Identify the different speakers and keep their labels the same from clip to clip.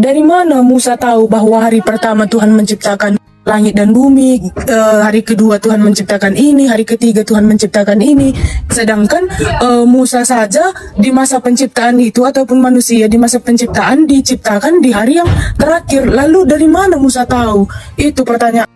Speaker 1: Dari mana Musa tahu bahwa hari pertama Tuhan menciptakan langit dan bumi, hari kedua Tuhan menciptakan ini, hari ketiga Tuhan menciptakan ini. Sedangkan Musa saja di masa penciptaan itu, ataupun manusia di masa penciptaan diciptakan di hari yang terakhir. Lalu dari mana Musa tahu? Itu pertanyaan.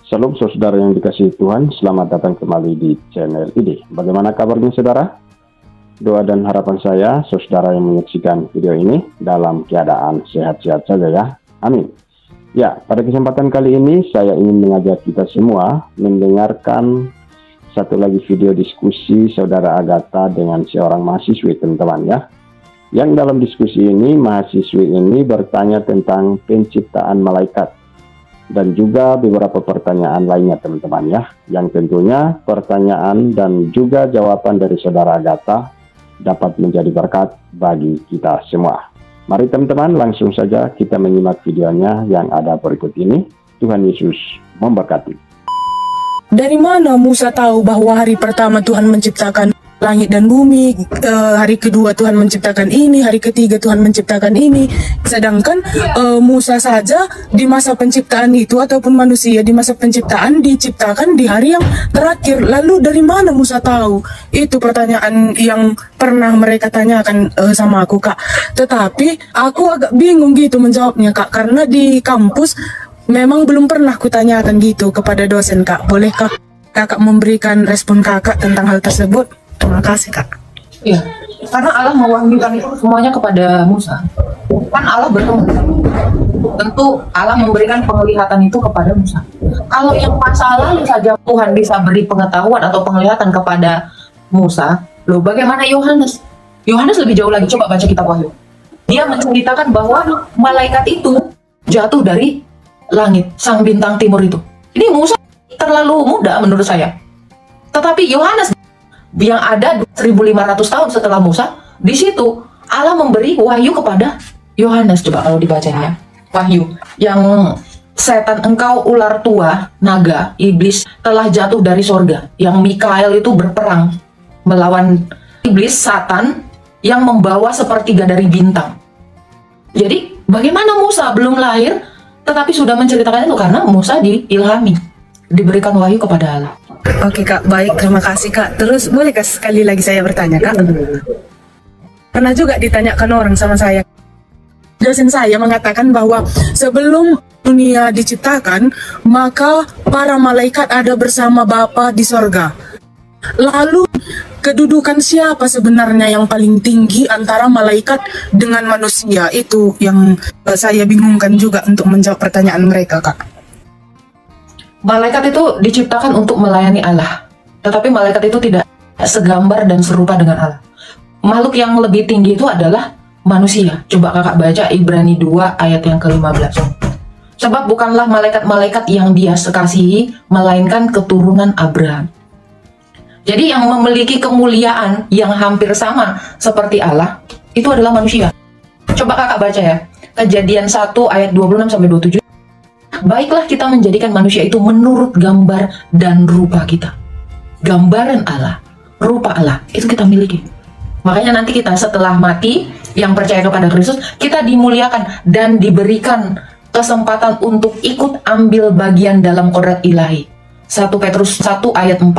Speaker 2: Shalom saudara yang dikasihi Tuhan, selamat datang kembali di channel ini. Bagaimana kabarnya saudara? Doa dan harapan saya, saudara yang menyaksikan video ini dalam keadaan sehat-sehat saja ya. Amin. Ya, pada kesempatan kali ini saya ingin mengajak kita semua mendengarkan satu lagi video diskusi saudara Agatha dengan seorang mahasiswi, teman-teman ya. Yang dalam diskusi ini, mahasiswi ini bertanya tentang penciptaan malaikat dan juga beberapa pertanyaan lainnya, teman-teman ya. Yang tentunya pertanyaan dan juga jawaban dari saudara Agatha dapat menjadi berkat bagi kita semua. Mari teman-teman, langsung saja kita menyimak videonya yang ada berikut ini. Tuhan Yesus memberkati.
Speaker 1: Dari mana Musa tahu bahwa hari pertama Tuhan menciptakan langit dan bumi, hari kedua Tuhan menciptakan ini, hari ketiga Tuhan menciptakan ini. Sedangkan Musa saja di masa penciptaan itu, ataupun manusia di masa penciptaan diciptakan di hari yang terakhir. Lalu dari mana Musa tahu? Itu pertanyaan yang pernah mereka tanyakan sama aku, Kak. Tetapi aku agak bingung gitu menjawabnya, Kak, karena di kampus memang belum pernah kutanyakan gitu kepada dosen, Kak. Bolehkah Kakak memberikan respon Kakak tentang hal tersebut? Terima kasih, Kak.
Speaker 3: Iya, karena Allah mewahyukan itu semuanya kepada Musa. Kan Allah bertemu. Tentu Allah memberikan penglihatan itu kepada Musa. Kalau yang masa lalu saja Tuhan bisa beri pengetahuan atau penglihatan kepada Musa, loh bagaimana Yohanes? Yohanes lebih jauh lagi, coba baca kitab Wahyu. Dia menceritakan bahwa malaikat itu jatuh dari langit, sang bintang timur itu. Ini Musa terlalu muda menurut saya. Tetapi Yohanes yang ada 1500 tahun setelah Musa, di situ Allah memberi wahyu kepada Yohanes. Coba kalau dibacanya, wahyu yang setan engkau ular tua, naga, iblis telah jatuh dari sorga, yang Mikael itu berperang melawan iblis, Satan, yang membawa sepertiga dari bintang. Jadi bagaimana Musa belum lahir tetapi sudah menceritakan itu? Karena Musa diilhami, diberikan wahyu kepada Allah.
Speaker 1: Oke, Kak, baik, terima kasih, Kak. Terus bolehkah sekali lagi saya bertanya, Kak? Pernah juga ditanyakan orang sama saya. Dosen saya mengatakan bahwa sebelum dunia diciptakan, maka para malaikat ada bersama Bapa di sorga. Lalu kedudukan siapa sebenarnya yang paling tinggi antara malaikat dengan manusia? Itu yang saya bingungkan juga untuk menjawab pertanyaan mereka, Kak.
Speaker 3: Malaikat itu diciptakan untuk melayani Allah, tetapi malaikat itu tidak segambar dan serupa dengan Allah. Makhluk yang lebih tinggi itu adalah manusia. Coba kakak baca Ibrani 2 ayat yang ke-15. Sebab bukanlah malaikat-malaikat yang dia kasihi, melainkan keturunan Abraham. Jadi yang memiliki kemuliaan yang hampir sama seperti Allah, itu adalah manusia. Coba kakak baca ya, Kejadian 1 ayat 26-27. Baiklah kita menjadikan manusia itu menurut gambar dan rupa kita. Gambaran Allah, rupa Allah, itu kita miliki. Makanya nanti kita setelah mati, yang percaya kepada Kristus, kita dimuliakan dan diberikan kesempatan untuk ikut ambil bagian dalam kodrat ilahi. 1 Petrus 1 ayat 4.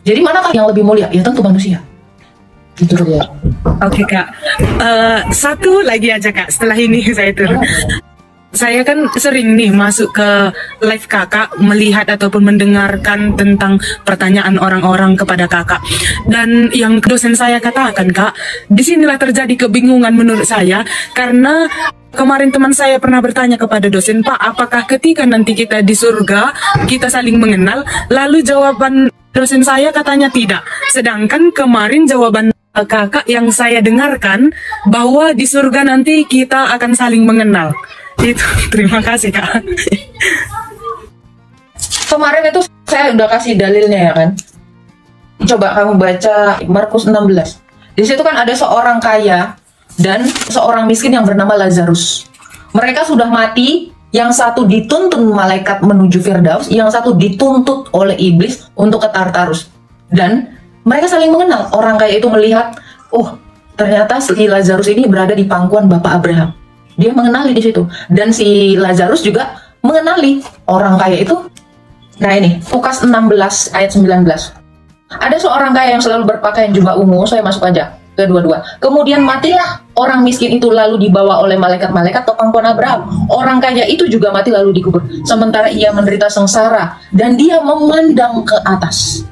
Speaker 3: Jadi manakah yang lebih mulia? Ya tentu manusia. Itu ya.
Speaker 1: Oke, Kak. Satu lagi aja, Kak, setelah ini saya turun. Saya kan sering nih masuk ke live kakak, melihat ataupun mendengarkan tentang pertanyaan orang-orang kepada kakak. Dan yang dosen saya katakan, Kak, disinilah terjadi kebingungan menurut saya. Karena kemarin teman saya pernah bertanya kepada dosen, Pak, apakah ketika nanti kita di surga, kita saling mengenal? Lalu jawaban dosen saya katanya tidak. Sedangkan kemarin jawaban kakak yang saya dengarkan, bahwa di surga nanti kita akan saling mengenal. Itu, terima kasih, Kak.
Speaker 3: Kemarin itu saya udah kasih dalilnya ya kan. Coba kamu baca Markus 16. Di situ kan ada seorang kaya dan seorang miskin yang bernama Lazarus. Mereka sudah mati, yang satu dituntun malaikat menuju Firdaus, yang satu dituntut oleh iblis untuk ke Tartarus. Dan mereka saling mengenal. Orang kaya itu melihat, oh ternyata si Lazarus ini berada di pangkuan Bapak Abraham. Dia mengenali di situ. Dan si Lazarus juga mengenali orang kaya itu. Nah ini, Lukas 16 ayat 19. Ada seorang kaya yang selalu berpakaian jubah ungu, saya masuk aja ke 22. Kemudian matilah orang miskin itu, lalu dibawa oleh malaikat-malaikat ke pangkuan Abraham. Orang kaya itu juga mati lalu dikubur. Sementara ia menderita sengsara dan dia memandang ke atas.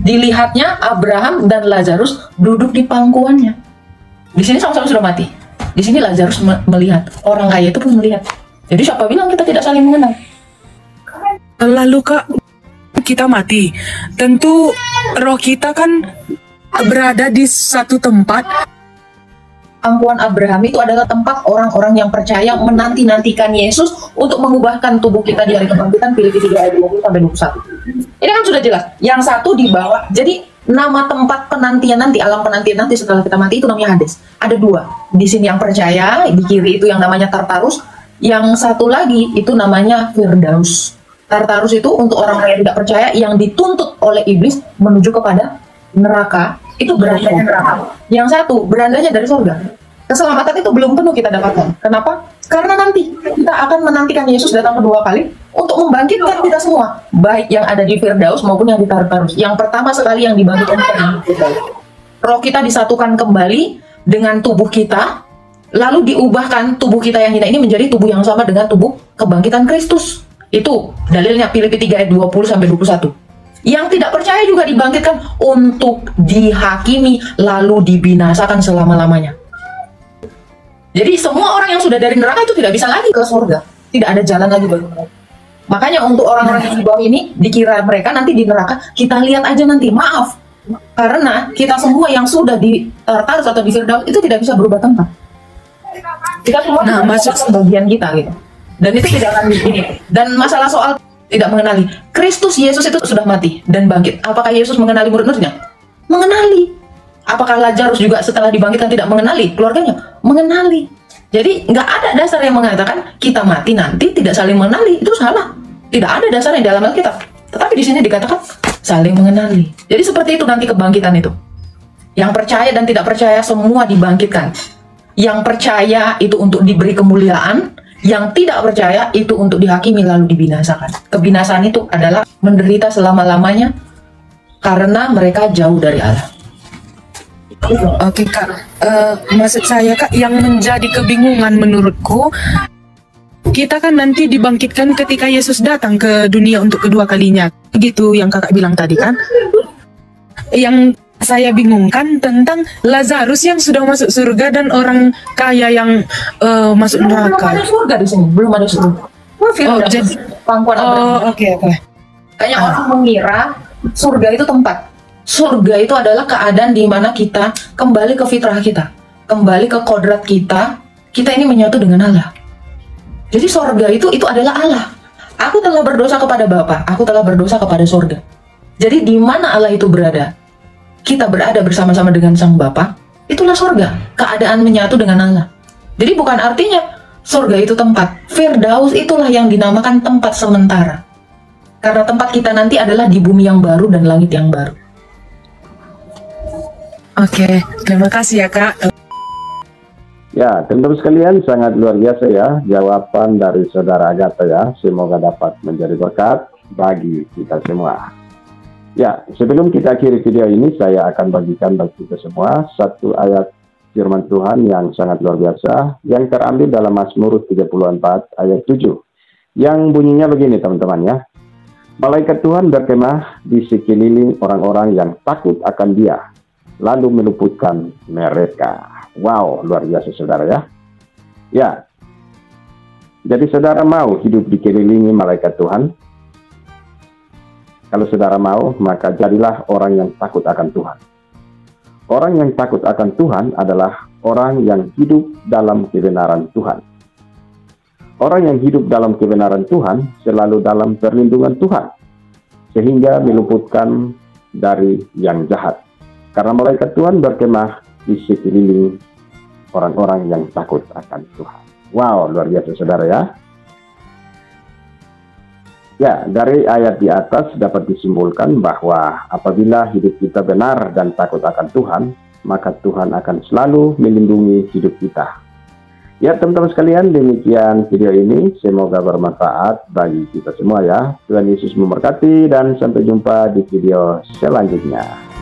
Speaker 3: Dilihatnya Abraham dan Lazarus duduk di pangkuannya. Di sini sama-sama sudah mati. Di sini Lazarus melihat, orang kaya itu pun melihat. Jadi siapa bilang kita tidak saling mengenal?
Speaker 1: Lalu Kak, kita mati. Tentu roh kita kan berada di satu tempat.
Speaker 3: Pangkuan Abraham itu adalah tempat orang-orang yang percaya menanti-nantikan Yesus untuk mengubahkan tubuh kita di hari kebangkitan. Filipi 3 ayat 20-21. Ini kan sudah jelas. Yang satu dibawa. Jadi nama tempat penantian nanti, alam penantian nanti setelah kita mati itu namanya Hades. Ada dua. Di sini yang percaya, di kiri itu yang namanya Tartarus. Yang satu lagi itu namanya Firdaus. Tartarus itu untuk orang yang tidak percaya, yang dituntut oleh iblis menuju kepada neraka. Itu berandanya neraka. Yang satu berandanya dari surga. Keselamatan itu belum penuh kita dapatkan. Kenapa? Karena nanti kita akan menantikan Yesus datang kedua kali untuk membangkitkan kita semua, baik yang ada di Firdaus maupun yang di Tartarus. Yang pertama sekali yang dibangkitkan kita, roh kita disatukan kembali dengan tubuh kita, lalu diubahkan tubuh kita yang hina ini menjadi tubuh yang sama dengan tubuh kebangkitan Kristus. Itu dalilnya Filipi 3 ayat 20-21. Yang tidak percaya juga dibangkitkan untuk dihakimi lalu dibinasakan selama-lamanya. Jadi semua orang yang sudah dari neraka itu tidak bisa lagi ke surga. Tidak ada jalan lagi bagi mereka. Makanya untuk orang-orang yang di bawah ini, dikira mereka nanti di neraka, kita lihat aja nanti, maaf. Karena kita semua yang sudah di Tartarus atau di Firdaus itu tidak bisa berubah tempat. Kita semua masuk sebagian kita gitu. Dan itu tidak akan begini. Dan masalah soal tidak mengenali, Kristus Yesus itu sudah mati dan bangkit. Apakah Yesus mengenali murid-muridnya? Mengenali. Apakah Lazarus juga setelah dibangkitkan tidak mengenali keluarganya? Mengenali. Jadi nggak ada dasar yang mengatakan kita mati nanti tidak saling mengenali. Itu salah. Tidak ada dasarnya di dalam Alkitab. Tetapi di sini dikatakan saling mengenali. Jadi seperti itu nanti kebangkitan itu. Yang percaya dan tidak percaya semua dibangkitkan. Yang percaya itu untuk diberi kemuliaan. Yang tidak percaya itu untuk dihakimi lalu dibinasakan. Kebinasaan itu adalah menderita selama-lamanya karena mereka jauh dari Allah.
Speaker 1: Oke Kak, maksud saya Kak, yang menjadi kebingungan menurutku, kita kan nanti dibangkitkan ketika Yesus datang ke dunia untuk kedua kalinya. Gitu yang Kakak bilang tadi kan. Yang saya bingungkan tentang Lazarus yang sudah masuk surga dan orang kaya yang masuk neraka.
Speaker 3: Belum ada surga di sini, belum ada surga.
Speaker 1: Jadi
Speaker 3: pangkuan Abraham.
Speaker 1: Oke.
Speaker 3: Kayaknya orang mengira surga itu tempat. Surga itu adalah keadaan di mana kita kembali ke fitrah kita, kembali ke kodrat kita. Kita ini menyatu dengan Allah. Jadi surga itu adalah Allah. Aku telah berdosa kepada Bapa, aku telah berdosa kepada surga. Jadi di mana Allah itu berada? Kita berada bersama-sama dengan Sang Bapa, itulah surga, keadaan menyatu dengan Allah. Jadi bukan artinya surga itu tempat. Firdaus itulah yang dinamakan tempat sementara. Karena tempat kita nanti adalah di bumi yang baru dan langit yang baru.
Speaker 1: Oke, terima kasih ya Kak.
Speaker 2: Ya, teman-teman sekalian, sangat luar biasa ya jawaban dari Saudara Agatha ya. Semoga dapat menjadi berkat bagi kita semua. Ya, sebelum kita akhiri video ini, saya akan bagikan bagi kita semua satu ayat firman Tuhan yang sangat luar biasa, yang terambil dalam Mazmur 34 ayat 7, yang bunyinya begini teman-teman ya. Malaikat Tuhan berkemah di sekeliling orang-orang yang takut akan Dia, lalu meluputkan mereka. Wow, luar biasa saudara ya. Ya, jadi saudara mau hidup dikelilingi malaikat Tuhan? Kalau saudara mau, maka jadilah orang yang takut akan Tuhan. Orang yang takut akan Tuhan adalah orang yang hidup dalam kebenaran Tuhan. Orang yang hidup dalam kebenaran Tuhan selalu dalam perlindungan Tuhan, sehingga meluputkan dari yang jahat. Karena malaikat Tuhan berkemah di sekeliling orang-orang yang takut akan Tuhan. Wow, luar biasa saudara ya. Ya, dari ayat di atas dapat disimpulkan bahwa apabila hidup kita benar dan takut akan Tuhan, maka Tuhan akan selalu melindungi hidup kita. Ya teman-teman sekalian, demikian video ini, semoga bermanfaat bagi kita semua ya. Tuhan Yesus memberkati dan sampai jumpa di video selanjutnya.